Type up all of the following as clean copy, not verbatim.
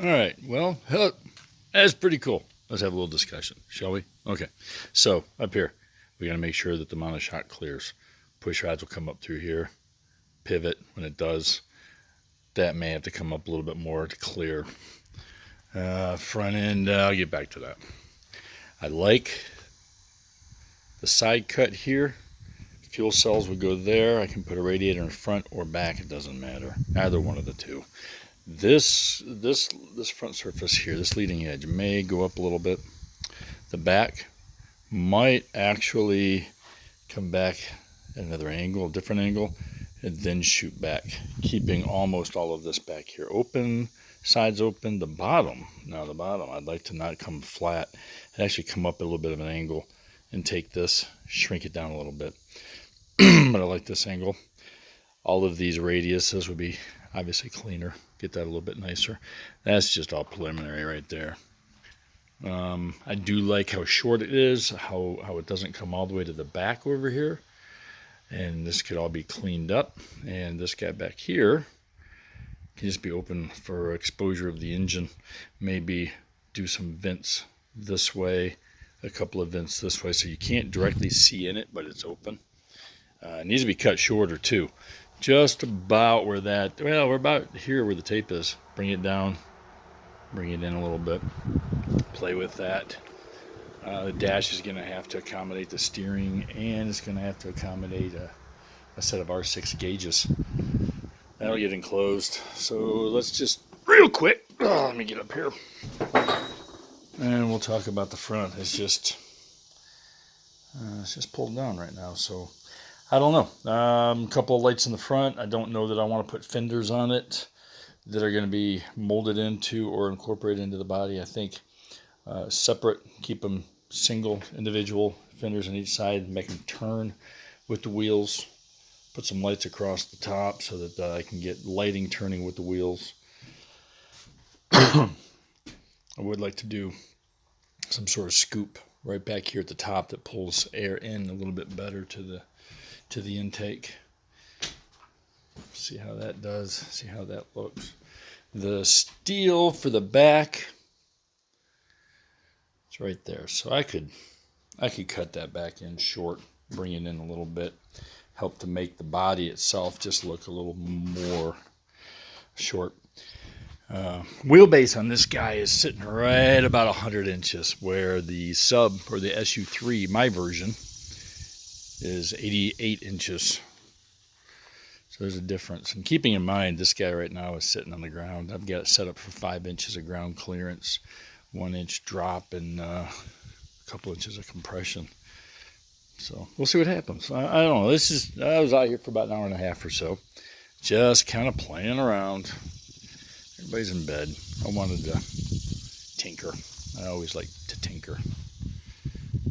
All right. Well, that's pretty cool. Let's have a little discussion, shall we? Okay. So up here, we got to make sure that the monoshock clears. Push rods will come up through here. Pivot when it does. That may have to come up a little bit more to clear. Front end, I'll get back to that. I like the side cut here. Fuel cells would go there. I can put a radiator in front or back. It doesn't matter. Either one of the two. This front surface here, this leading edge, may go up a little bit. The back might actually come back at another angle, a different angle, and then shoot back, keeping almost all of this back here open, sides open. The bottom, I'd like to not come flat. It actually come up a little bit of an angle and take this, shrink it down a little bit. But I like this angle. All of these radiuses would be obviously cleaner. Get that a little bit nicer. That's just all preliminary right there. I do like how short it is, how it doesn't come all the way to the back over here. And this could all be cleaned up. And this guy back here can just be open for exposure of the engine. Maybe do some vents this way, a couple of vents this way, so you can't directly see in it, but it's open. It needs to be cut shorter too. Just about where that, well, we're about here where the tape is. Bring it down, bring it in a little bit, play with that. The dash is going to have to accommodate the steering, and it's going to have to accommodate a set of R6 gauges. That'll get enclosed. So let's just real quick, let me get up here, and we'll talk about the front. It's just pulled down right now, so I don't know. A couple of lights in the front. I don't know that I want to put fenders on it that are going to be molded into or incorporated into the body. I think separate, keep them single, individual fenders on each side, make them turn with the wheels. Put some lights across the top so that I can get lighting turning with the wheels. I would like to do some sort of scoop right back here at the top that pulls air in a little bit better to the intake. See how that does, see how that looks. The steel for the back, it's right there. So I could cut that back in short, bring it in a little bit, help to make the body itself just look a little more short. Wheelbase on this guy is sitting right about 100 inches, where the sub or the SU3, my version, is 88 inches. So there's a difference. And keeping in mind, this guy right now is sitting on the ground. I've got it set up for 5 inches of ground clearance, 1 inch drop, and a couple inches of compression. So we'll see what happens. I don't know. I was out here for about an hour and a half or so, just kind of playing around. Everybody's in bed. I wanted to tinker. I always like to tinker.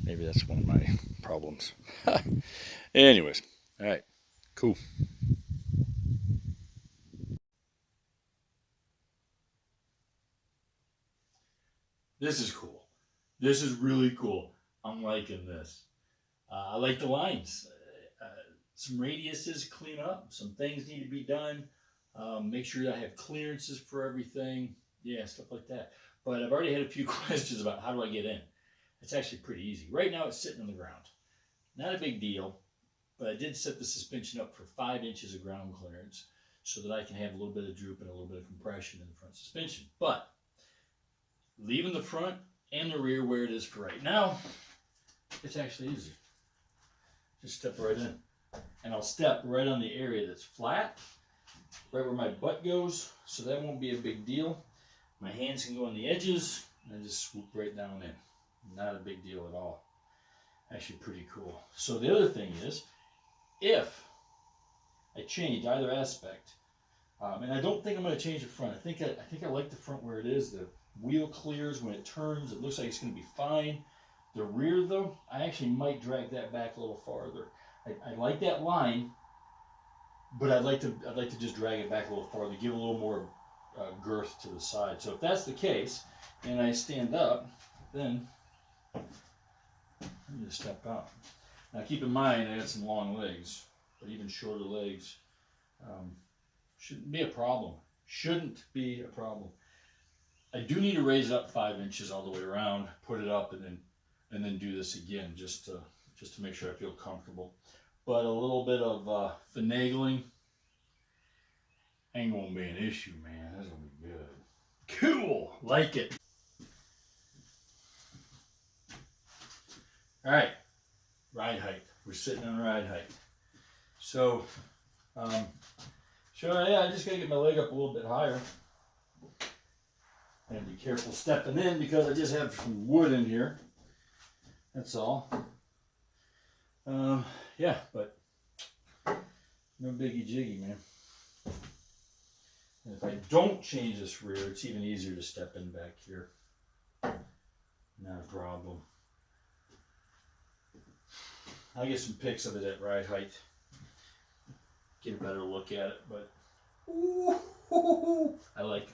Maybe that's one of my problems. Anyways, all right, cool. This is cool. This is really cool. I'm liking this. I like the lines. Some radiuses clean up. Some things need to be done. Make sure I have clearances for everything. Yeah, stuff like that. But I've already had a few questions about how do I get in. It's actually pretty easy. Right now it's sitting on the ground. Not a big deal, but I did set the suspension up for 5 inches of ground clearance so that I can have a little bit of droop and a little bit of compression in the front suspension. But leaving the front and the rear where it is for right now, it's actually easy. Just step right in. And I'll step right on the area that's flat, right where my butt goes, so that won't be a big deal. My hands can go on the edges, and I just swoop right down in. Not a big deal at all. Actually pretty cool. So the other thing is, if I change either aspect, and I don't think I'm going to change the front. I think I like the front where it is. The wheel clears when it turns. It looks like it's going to be fine. The rear, though, I actually might drag that back a little farther. I like that line, but I'd like to just drag it back a little farther, give a little more girth to the side. So if that's the case, and I stand up, then I'm just step out. Now keep in mind I got some long legs, but even shorter legs shouldn't be a problem. Shouldn't be a problem. I do need to raise it up 5 inches all the way around, put it up, and then do this again just to make sure I feel comfortable. But a little bit of finagling ain't gonna be an issue, man. That's gonna be good. Cool, like it. All right, ride height. We're sitting on ride height. So, yeah, I just gotta get my leg up a little bit higher. And be careful stepping in because I just have some wood in here. That's all. Yeah, but no biggie jiggy, man. And if I don't change this rear, it's even easier to step in back here. Not a problem. I'll get some pics of it at ride height. Get a better look at it, but ooh, I like it.